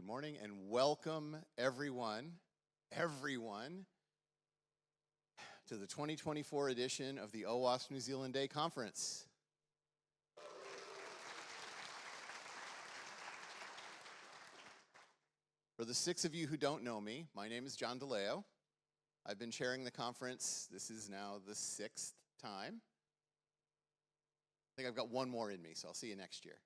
Good morning and welcome everyone, to the 2024 edition of the OWASP New Zealand Day Conference. For the 6 of you who don't know me, my name is John DeLeo. I've been chairing the conference. This is now the 6th time. I think I've got one more in me, so I'll see you next year.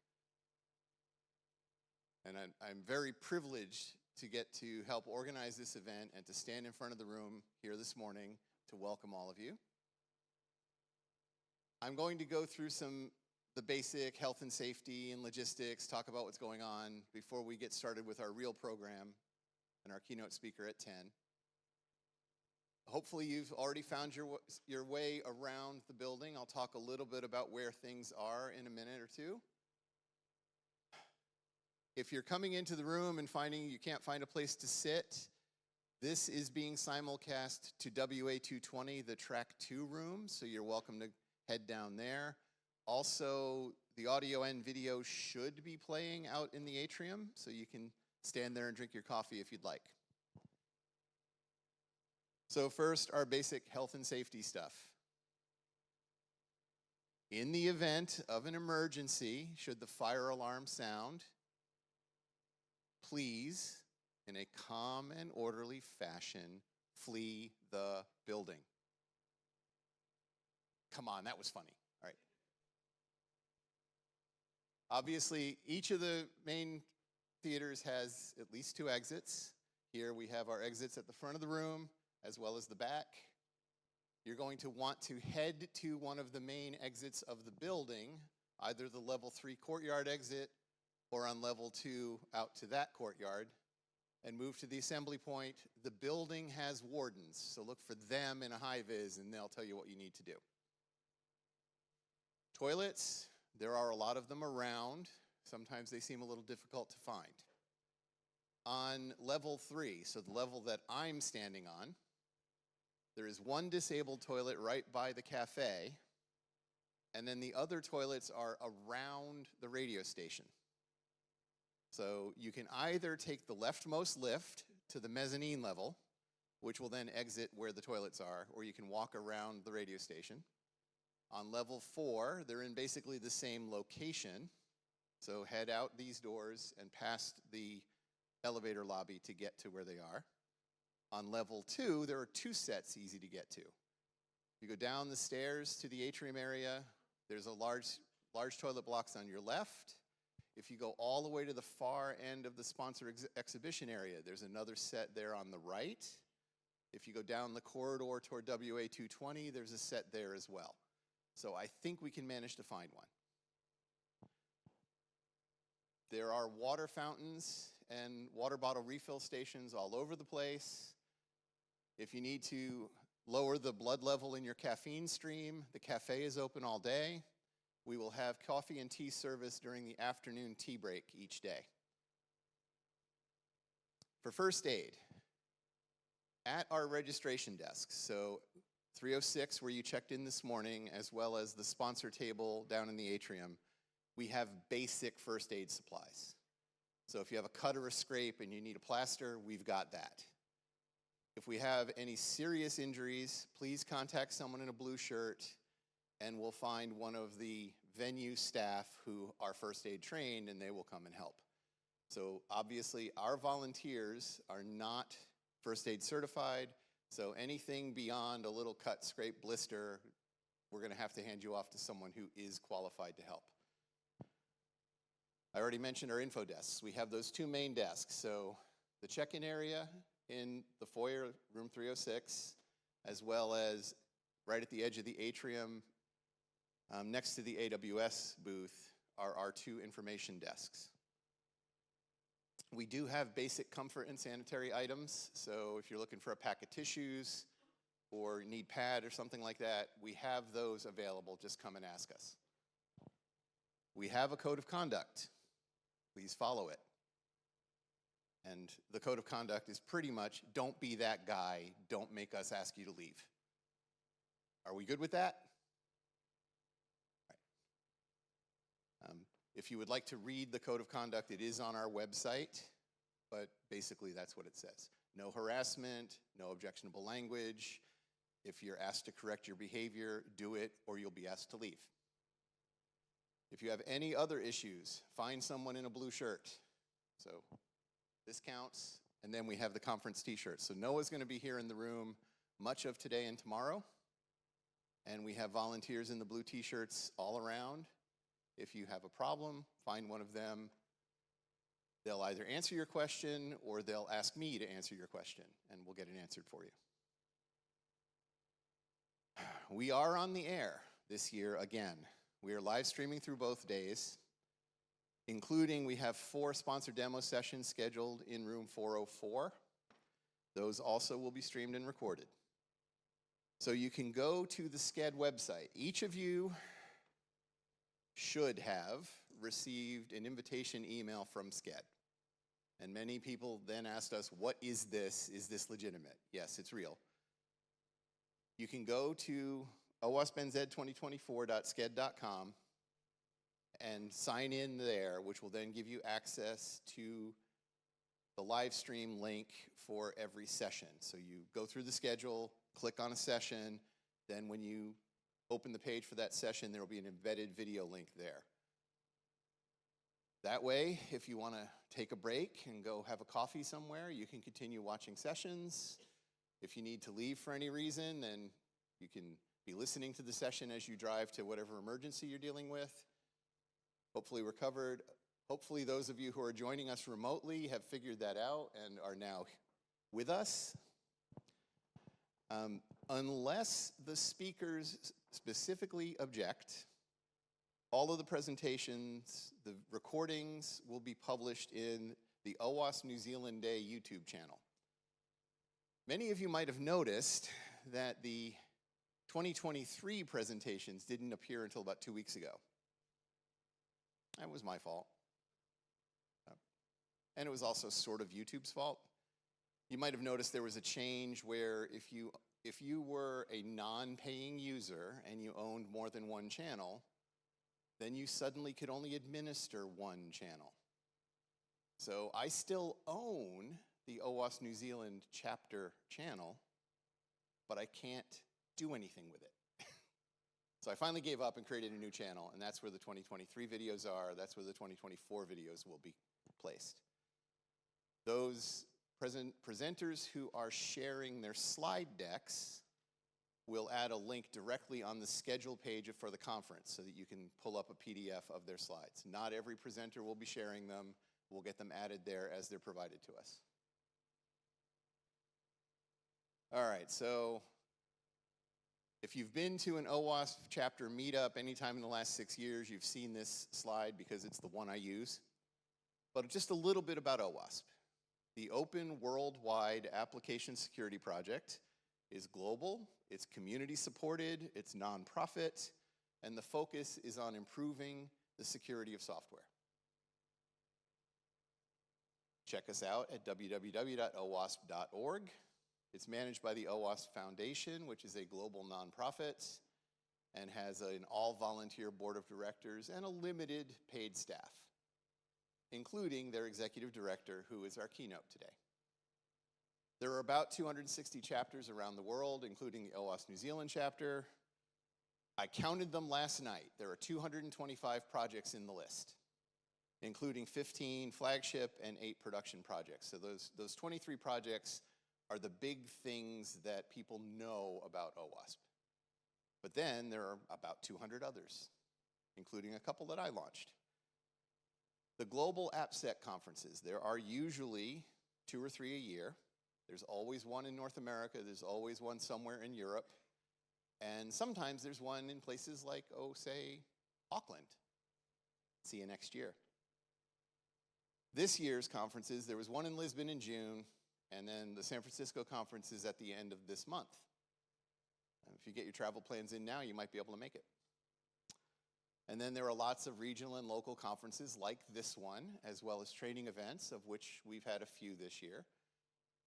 And I'm very privileged to get to help organize this event and to stand in front of the room here this morning to welcome all of you. I'm going to go through the basic health and safety and logistics, talk about what's going on before we get started with our real program and our keynote speaker at 10. Hopefully you've already found your way around the building. I'll talk a little bit about where things are in a minute or two. If you're coming into the room and finding you can't find a place to sit, this is being simulcast to WA220, the Track 2 room, so you're welcome to head down there. Also, the audio and video should be playing out in the atrium, so you can stand there and drink your coffee if you'd like. So first, our basic health and safety stuff. In the event of an emergency, should the fire alarm sound, please, in a calm and orderly fashion, flee the building. Come on, that was funny. All right. Obviously, each of the main theaters has at least 2 exits. Here we have our exits at the front of the room as well as the back. You're going to want to head to one of the main exits of the building, either the level 3 courtyard exit or on level 2 out to that courtyard, and move to the assembly point. The building has wardens, so look for them in a high vis and they'll tell you what you need to do. Toilets, there are a lot of them around. Sometimes they seem a little difficult to find. On level 3, so the level that I'm standing on, there is one disabled toilet right by the cafe, and then the other toilets are around the radio station. So you can either take the leftmost lift to the mezzanine level, which will then exit where the toilets are, or you can walk around the radio station. On level 4, they're in basically the same location. So head out these doors and past the elevator lobby to get to where they are. On level 2, there are 2 sets easy to get to. You go down the stairs to the atrium area, there's a large toilet blocks on your left. If you go all the way to the far end of the sponsor exhibition area, there's another set there on the right. If you go down the corridor toward WA220, there's a set there as well. So I think we can manage to find one. There are water fountains and water bottle refill stations all over the place. If you need to lower the blood level in your caffeine stream, the cafe is open all day. We will have coffee and tea service during the afternoon tea break each day. For first aid, at our registration desks, so 306 where you checked in this morning, as well as the sponsor table down in the atrium, we have basic first aid supplies. So if you have a cut or a scrape and you need a plaster, we've got that. If we have any serious injuries, please contact someone in a blue shirt and we'll find one of the venue staff who are first aid trained and they will come and help. So obviously our volunteers are not first aid certified, so anything beyond a little cut, scrape, blister, we're gonna have to hand you off to someone who is qualified to help. I already mentioned our info desks. We have those 2 main desks. So the check-in area in the foyer, room 306, as well as right at the edge of the atrium, next to the AWS booth, are our 2 information desks. We do have basic comfort and sanitary items, so if you're looking for a pack of tissues or need pad or something like that, we have those available. Just come and ask us. We have a code of conduct. Please follow it. And the code of conduct is pretty much, don't be that guy, don't make us ask you to leave. Are we good with that? If you would like to read the code of conduct, it is on our website. but basically that's what it says. No harassment, no objectionable language. If you're asked to correct your behavior, do it or you'll be asked to leave. If you have any other issues, find someone in a blue shirt. So this counts. And then we have the conference t-shirts. So Noah's going to be here in the room much of today and tomorrow. And we have volunteers in the blue t-shirts all around. If you have a problem, find one of them. They'll either answer your question or they'll ask me to answer your question, and we'll get it answered for you. We are on the air this year again. We are live streaming through both days, including we have 4 sponsor demo sessions scheduled in room 404. Those also will be streamed and recorded. So you can go to the SCED website. Each of you should have received an invitation email from SCED. And many people then asked us, what is this? Is this legitimate? Yes, it's real. You can go to owasp.nz2024.sced.com and sign in there, which will then give you access to the live stream link for every session. So you go through the schedule, click on a session, then when you open the page for that session, there will be an embedded video link there. That way, if you want to take a break and go have a coffee somewhere, you can continue watching sessions. If you need to leave for any reason, then you can be listening to the session as you drive to whatever emergency you're dealing with. Hopefully we're covered. Hopefully those of you who are joining us remotely have figured that out and are now with us. Unless the speakers specifically object, all of the presentations, the recordings will be published in the OWASP New Zealand Day YouTube channel. Many of you might have noticed that the 2023 presentations didn't appear until about 2 weeks ago. That was my fault. And it was also sort of YouTube's fault. You might have noticed there was a change where if you were a non-paying user and you owned more than one channel, then you suddenly could only administer one channel. So I still own the OWASP New Zealand chapter channel, but I can't do anything with it. So I finally gave up and created a new channel, and that's where the 2023 videos are. That's where the 2024 videos will be placed. Those presenters who are sharing their slide decks will add a link directly on the schedule page for the conference so that you can pull up a PDF of their slides. Not every presenter will be sharing them. We'll get them added there as they're provided to us. All right, so if you've been to an OWASP chapter meetup anytime in the last 6 years, you've seen this slide because it's the one I use. But just a little bit about OWASP. The Open Worldwide Application Security Project is global, it's community supported, it's nonprofit, and the focus is on improving the security of software. Check us out at www.owasp.org. It's managed by the OWASP Foundation, which is a global nonprofit and has an all-volunteer board of directors and a limited paid staff, including their executive director, who is our keynote today. There are about 260 chapters around the world, including the OWASP New Zealand chapter. I counted them last night. There are 225 projects in the list, including 15 flagship and 8 production projects. So those 23 projects are the big things that people know about OWASP. But then there are about 200 others, including a couple that I launched. The global AppSec conferences, there are usually 2 or 3 a year. There's always one in North America, there's always one somewhere in Europe, and sometimes there's one in places like, oh, say, Auckland. See you next year. This year's conferences, there was one in Lisbon in June, and then the San Francisco conference is at the end of this month. If you get your travel plans in now, you might be able to make it. And then there are lots of regional and local conferences like this one, as well as training events, of which we've had a few this year.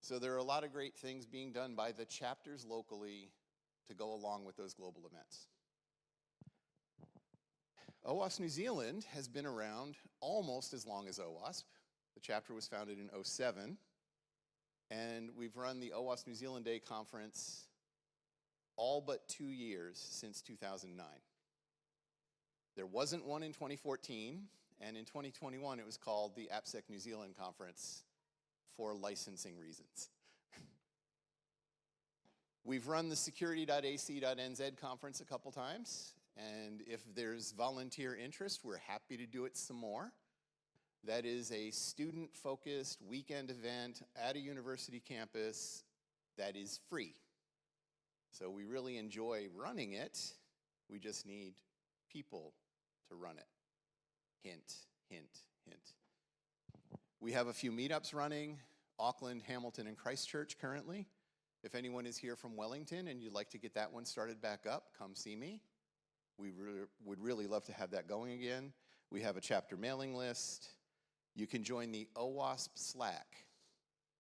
So there are a lot of great things being done by the chapters locally to go along with those global events. OWASP New Zealand has been around almost as long as OWASP. The chapter was founded in '07, and we've run the OWASP New Zealand Day Conference all but 2 years since 2009. There wasn't one in 2014, and in 2021 it was called the AppSec New Zealand Conference for licensing reasons. We've run the security.ac.nz conference a couple times, and if there's volunteer interest, we're happy to do it some more. That is a student-focused weekend event at a university campus that is free. So we really enjoy running it. We just need people to run it. Hint, hint, hint. We have a few meetups running, Auckland, Hamilton, and Christchurch currently. If anyone is here from Wellington and you'd like to get that one started back up, come see me. We would really love to have that going again. We have a chapter mailing list. You can join the OWASP Slack.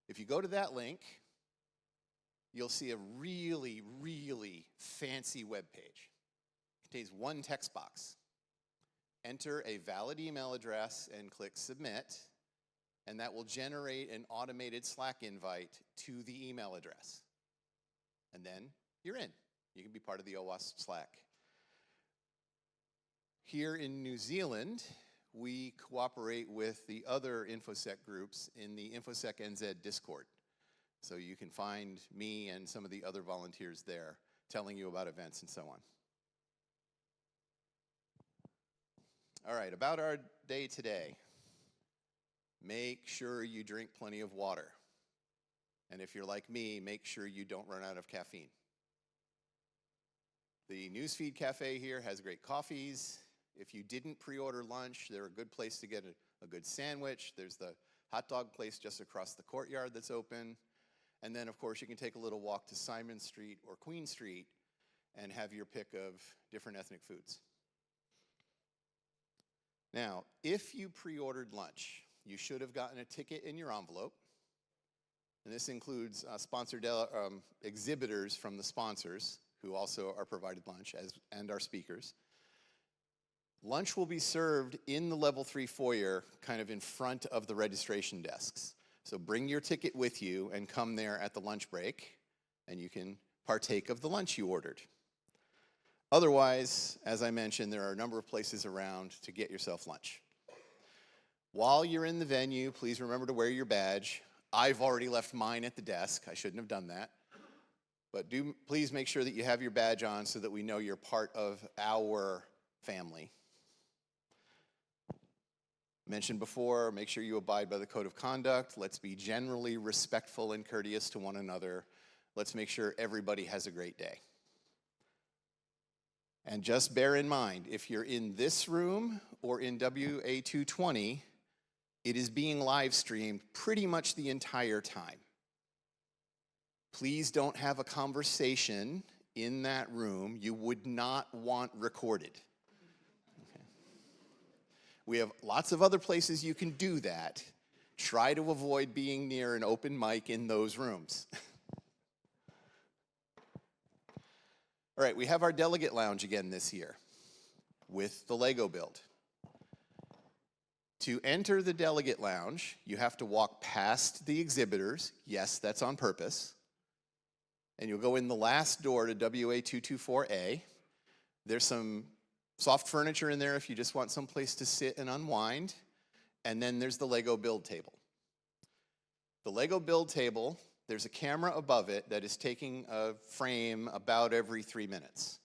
If you go to that link, you'll see a really, really fancy web page. It contains one text box. Enter a valid email address and click submit, and that will generate an automated Slack invite to the email address. And then you're in. You can be part of the OWASP Slack. Here in New Zealand, we cooperate with the other InfoSec groups in the InfoSec NZ Discord. So you can find me and some of the other volunteers there telling you about events and so on. All right, about our day today. Make sure you drink plenty of water. And if you're like me, make sure you don't run out of caffeine. The Newsfeed Cafe here has great coffees. If you didn't pre-order lunch, they're a good place to get a good sandwich. There's the hot dog place just across the courtyard that's open. And then, of course, you can take a little walk to Simon Street or Queen Street and have your pick of different ethnic foods. Now, if you pre-ordered lunch, you should have gotten a ticket in your envelope. And this includes sponsored exhibitors from the sponsors who also are provided lunch and our speakers. Lunch will be served in the level 3 foyer, kind of in front of the registration desks. So bring your ticket with you and come there at the lunch break, and you can partake of the lunch you ordered. Otherwise, as I mentioned, there are a number of places around to get yourself lunch. While you're in the venue, please remember to wear your badge. I've already left mine at the desk. I shouldn't have done that. But please make sure that you have your badge on so that we know you're part of our family. Mentioned before, make sure you abide by the code of conduct. Let's be generally respectful and courteous to one another. Let's make sure everybody has a great day. And just bear in mind, if you're in this room or in WA220, it is being live streamed pretty much the entire time. Please don't have a conversation in that room you would not want recorded. Okay. We have lots of other places you can do that. Try to avoid being near an open mic in those rooms. All right, we have our delegate lounge again this year with the Lego build. To enter the delegate lounge, you have to walk past the exhibitors. Yes, that's on purpose. And you'll go in the last door to WA224A. There's some soft furniture in there if you just want some place to sit and unwind. And then there's the Lego build table. The Lego build table, there's a camera above it that is taking a frame about every 3 minutes.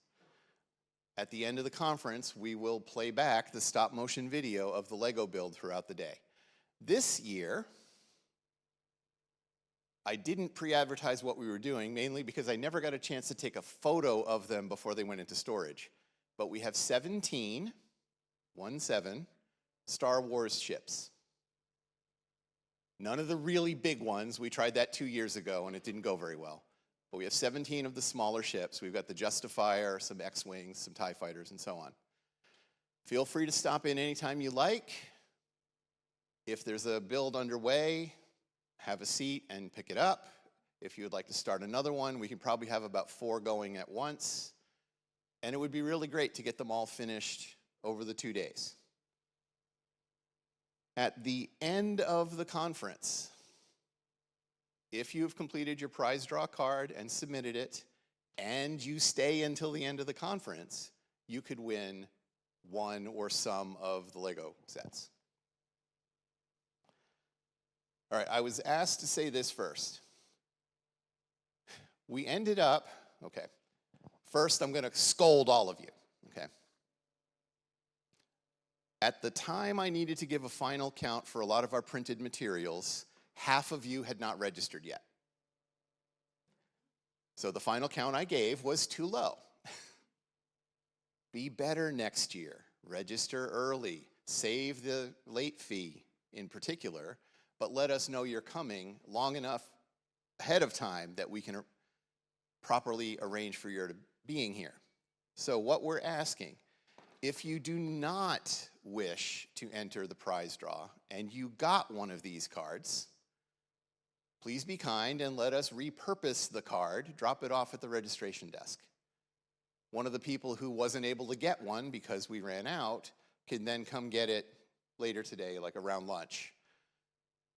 At the end of the conference, we will play back the stop motion video of the Lego build throughout the day. This year, I didn't pre-advertise what we were doing, mainly because I never got a chance to take a photo of them before they went into storage. But we have 17 Star Wars ships. None of the really big ones. We tried that 2 years ago and it didn't go very well. But we have 17 of the smaller ships. We've got the Justifier, some X-Wings, some TIE fighters, and so on. Feel free to stop in anytime you like. If there's a build underway, have a seat and pick it up. If you would like to start another one, we can probably have about 4 going at once. And it would be really great to get them all finished over the 2 days. At the end of the conference, if you have completed your prize draw card and submitted it, and you stay until the end of the conference, you could win one or some of the Lego sets. All right, I was asked to say this first. We ended up, okay, first I'm going to scold all of you, okay? At the time I needed to give a final count for a lot of our printed materials, half of you had not registered yet. So the final count I gave was too low. Be better next year. Register early. Save the late fee in particular, but let us know you're coming long enough ahead of time that we can properly arrange for your being here. So what we're asking, if you do not wish to enter the prize draw and you got one of these cards, please be kind and let us repurpose the card, drop it off at the registration desk. One of the people who wasn't able to get one because we ran out can then come get it later today, like around lunch,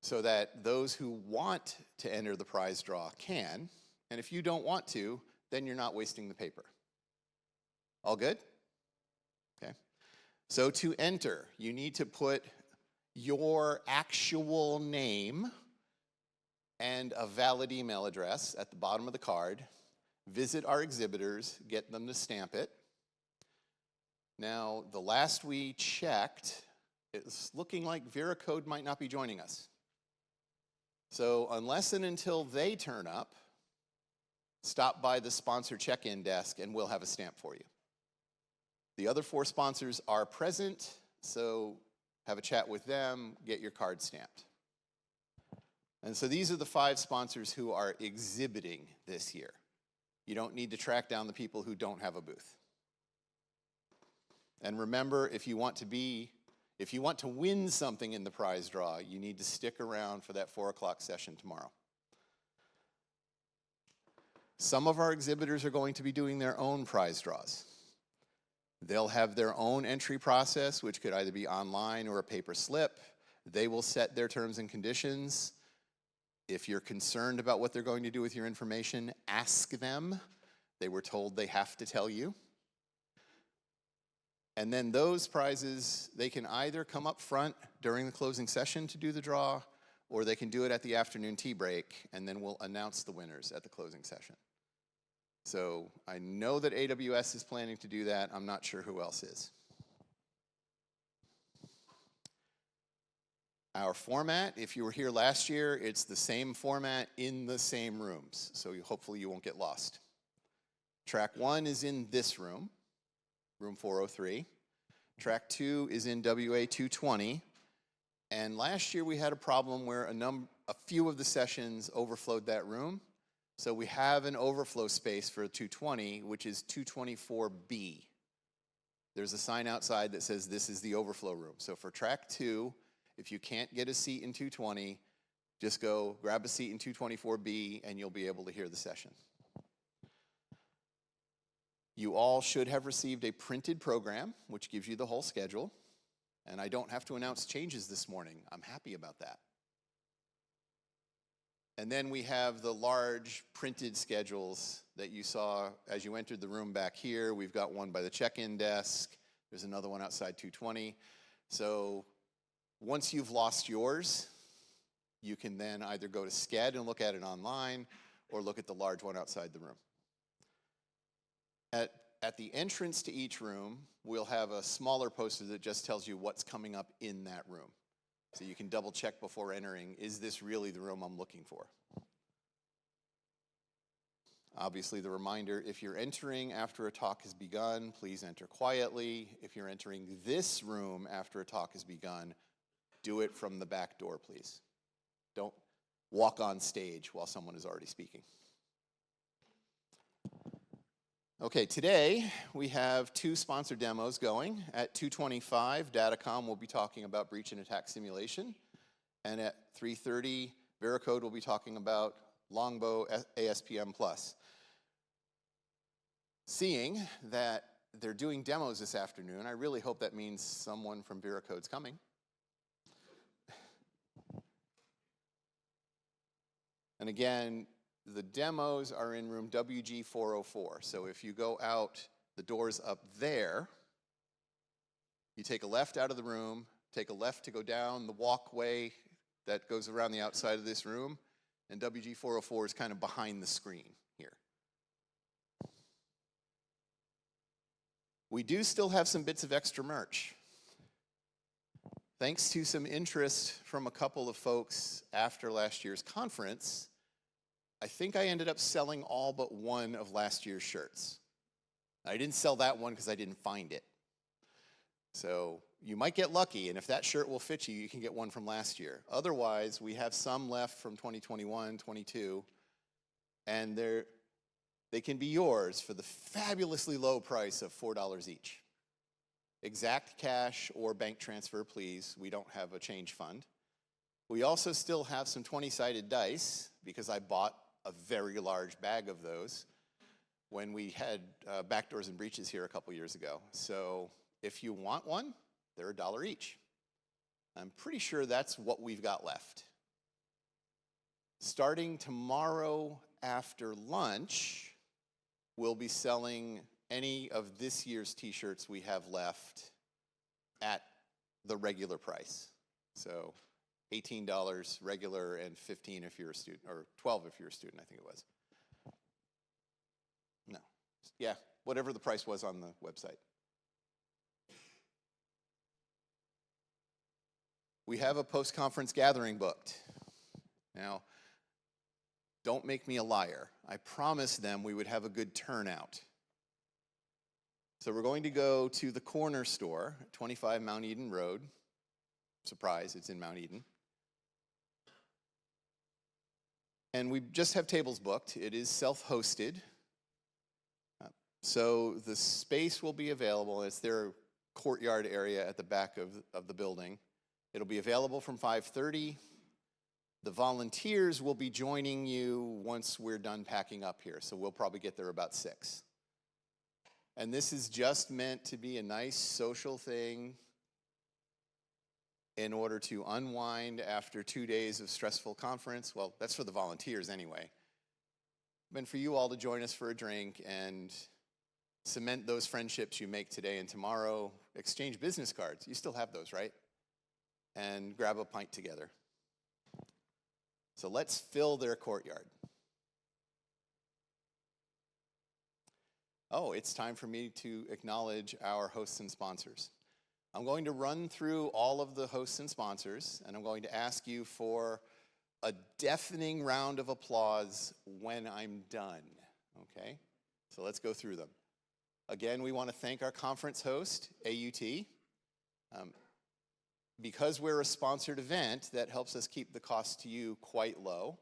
so that those who want to enter the prize draw can, and if you don't want to, then you're not wasting the paper. All good? Okay. So to enter, you need to put your actual name and a valid email address at the bottom of the card. Visit our exhibitors, get them to stamp it. Now, the last we checked, it's looking like VeraCode might not be joining us. So unless and until they turn up, stop by the sponsor check-in desk and we'll have a stamp for you. The other 4 sponsors are present, so have a chat with them, get your card stamped. And so these are the 5 sponsors who are exhibiting this year. You don't need to track down the people who don't have a booth. And remember, if you want to win something in the prize draw, you need to stick around for that 4 o'clock session tomorrow. Some of our exhibitors are going to be doing their own prize draws. They'll have their own entry process, which could either be online or a paper slip. They will set their terms and conditions. If you're concerned about what they're going to do with your information, ask them. They were told they have to tell you. And then those prizes, they can either come up front during the closing session to do the draw, or they can do it at the afternoon tea break, and then we'll announce the winners at the closing session. So I know that AWS is planning to do that. I'm not sure who else is. Our format, if you were here last year, it's the same format in the same rooms, so hopefully you won't get lost. Track 1 is in this room, room 403. Track 2 is in WA 220. And last year we had a problem where a few of the sessions overflowed that room. So we have an overflow space for 220, which is 224B. There's a sign outside that says this is the overflow room. So for track 2, if you can't get a seat in 220, just go grab a seat in 224B and you'll be able to hear the session. You all should have received a printed program, which gives you the whole schedule. And I don't have to announce changes this morning. I'm happy about that. And then we have the large printed schedules that you saw as you entered the room back here. We've got one by the check-in desk. There's another one outside 220. So once you've lost yours, you can then either go to SCED and look at it online or look at the large one outside the room. At the entrance to each room, we'll have a smaller poster that just tells you what's coming up in that room. So you can double check before entering, is this really the room I'm looking for? Obviously the reminder, if you're entering after a talk has begun, please enter quietly. If you're entering this room after a talk has begun, do it from the back door, please. Don't walk on stage while someone is already speaking. Okay, today we have 2 sponsored demos going. At 2:25, Datacom will be talking about breach and attack simulation. And at 3:30, VeraCode will be talking about Longbow ASPM+. Seeing that they're doing demos this afternoon, I really hope that means someone from VeraCode's coming. And again, the demos are in room WG 404. So if you go out the doors up there, you take a left out of the room, take a left to go down the walkway that goes around the outside of this room, and WG 404 is kind of behind the screen here. We do still have some bits of extra merch. Thanks to some interest from a couple of folks after last year's conference, I think I ended up selling all but one of last year's shirts. I didn't sell that one because I didn't find it. So you might get lucky, and if that shirt will fit you, you can get one from last year. Otherwise, we have some left from 2021, 22, and they can be yours for the fabulously low price of $4 each. Exact cash or bank transfer, please. We don't have a change fund. We also still have some 20-sided dice because I bought a very large bag of those when we had backdoors and breaches here a couple years ago. So if you want one, they're $1 each. I'm pretty sure that's what we've got left. Starting tomorrow after lunch, we'll be selling any of this year's t-shirts we have left at the regular price. So $18 regular and $15 if you're a student, or $12 if you're a student, I think it was. No, yeah, whatever the price was on the website. We have a post-conference gathering booked. Now, don't make me a liar. I promised them we would have a good turnout. So we're going to go to the corner store, 25 Mount Eden Road. Surprise, it's in Mount Eden. And we just have tables booked. It is self-hosted. So the space will be available. It's their courtyard area at the back of the building. It'll be available from 5:30. The volunteers will be joining you once we're done packing up here. So we'll probably get there about 6. And this is just meant to be a nice social thing in order to unwind after 2 days of stressful conference. Well, that's for the volunteers anyway. And for you all to join us for a drink and cement those friendships you make today and tomorrow. Exchange business cards. You still have those, right? And grab a pint together. So let's fill their courtyard. Oh, it's time for me to acknowledge our hosts and sponsors. I'm going to run through all of the hosts and sponsors, and I'm going to ask you for a deafening round of applause when I'm done, okay? So let's go through them. Again, we want to thank our conference host, AUT. Because we're a sponsored event, that helps us keep the cost to you quite low.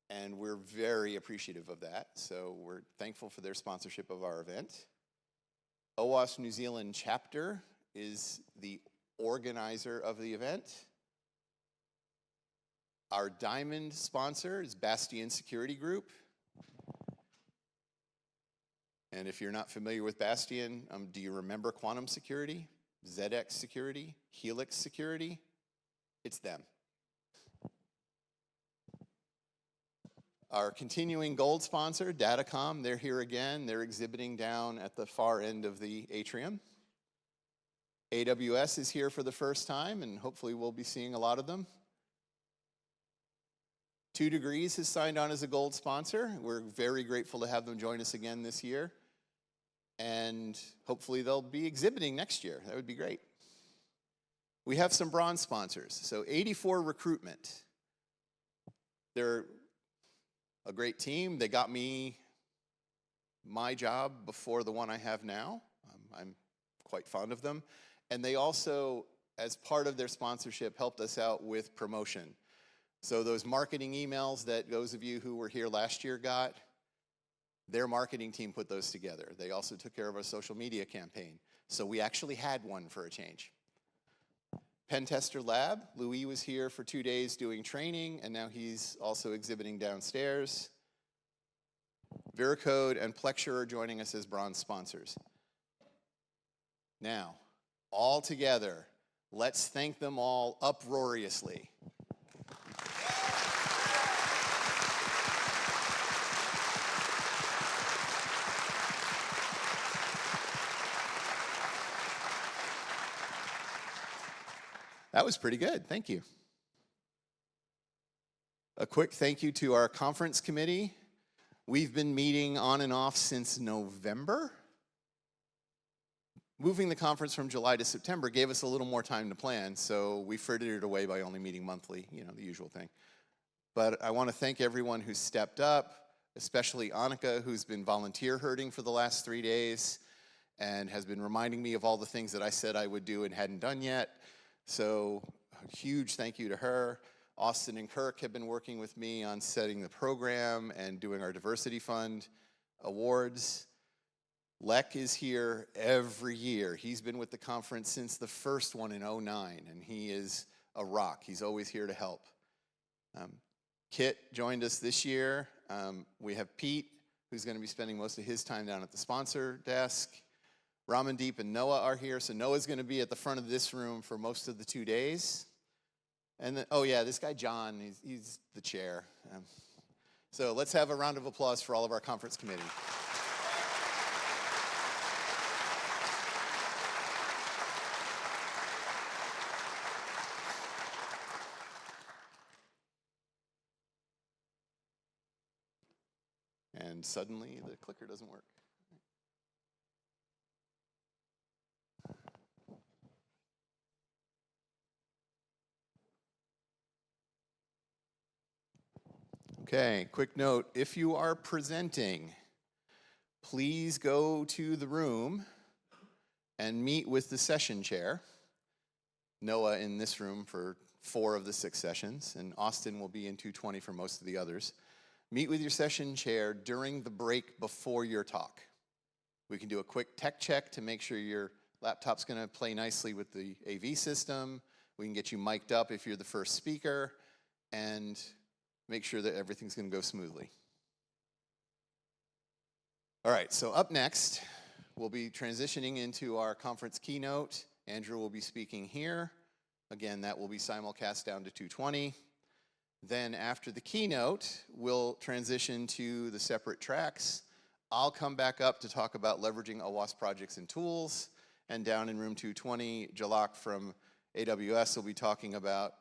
And we're very appreciative of that. So we're thankful for their sponsorship of our event. OWASP New Zealand chapter is the organizer of the event. Our diamond sponsor is Bastion Security Group. And if you're not familiar with Bastion, do you remember Quantum Security, ZX Security, Helix Security? It's them. Our continuing gold sponsor, Datacom, they're here again. They're exhibiting down at the far end of the atrium. AWS is here for the first time, and hopefully we'll be seeing a lot of them. 2 Degrees has signed on as a gold sponsor. We're very grateful to have them join us again this year. And hopefully they'll be exhibiting next year. That would be great. We have some bronze sponsors. So 84 Recruitment. They're a great team. They got me my job before the one I have now. I'm quite fond of them. And they also, as part of their sponsorship, helped us out with promotion. So those marketing emails that those of you who were here last year got, their marketing team put those together. They also took care of our social media campaign. So we actually had one for a change. Pen Tester Lab, Louis was here for 2 days doing training, and now he's also exhibiting downstairs. Veracode and Plexure are joining us as bronze sponsors. Now, all together, let's thank them all uproariously. That was pretty good. Thank you. A quick thank you to our conference committee. We've been meeting on and off since November. Moving the conference from July to September gave us a little more time to plan, so we frittered it away by only meeting monthly, you know, the usual thing. But I want to thank everyone who stepped up, especially Annika, who's been volunteer herding for the last 3 days and has been reminding me of all the things that I said I would do and hadn't done yet. So a huge thank you to her. Austin and Kirk have been working with me on setting the program and doing our Diversity Fund awards. Lek is here every year. He's been with the conference since the first one in '09, and he is a rock. He's always here to help. Kit joined us this year. We have Pete, who's going to be spending most of his time down at the sponsor desk. Ramandeep and Noah are here, so Noah's going to be at the front of this room for most of the 2 days. And then, oh yeah, this guy John, he's the chair. So let's have a round of applause for all of our conference committee. And suddenly the clicker doesn't work. Okay, quick note, if you are presenting, please go to the room and meet with the session chair. Noah in this room for 4 of the 6 sessions, and Austin will be in 220 for most of the others. Meet with your session chair during the break before your talk. We can do a quick tech check to make sure your laptop's gonna play nicely with the AV system. We can get you mic'd up if you're the first speaker, and make sure that everything's going to go smoothly. All right, so up next, we'll be transitioning into our conference keynote. Andrew will be speaking here. Again, that will be simulcast down to 220. Then after the keynote, we'll transition to the separate tracks. I'll come back up to talk about leveraging OWASP projects and tools. And down in room 220, Jalak from AWS will be talking about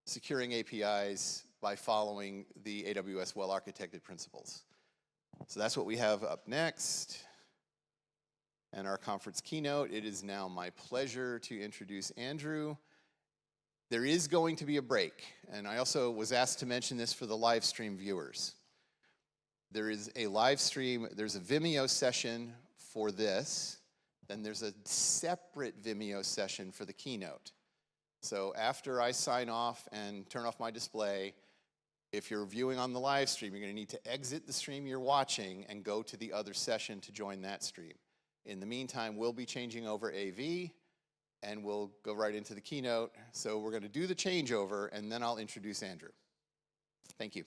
securing APIs by following the AWS well-architected principles. So that's what we have up next. And our conference keynote, it is now my pleasure to introduce Andrew. There is going to be a break, and I also was asked to mention this for the live stream viewers. There is a live stream, there's a Vimeo session for this, then there's a separate Vimeo session for the keynote. So after I sign off and turn off my display, if you're viewing on the live stream, you're going to need to exit the stream you're watching and go to the other session to join that stream. In the meantime, we'll be changing over AV, and we'll go right into the keynote. So we're going to do the changeover, and then I'll introduce Andrew. Thank you.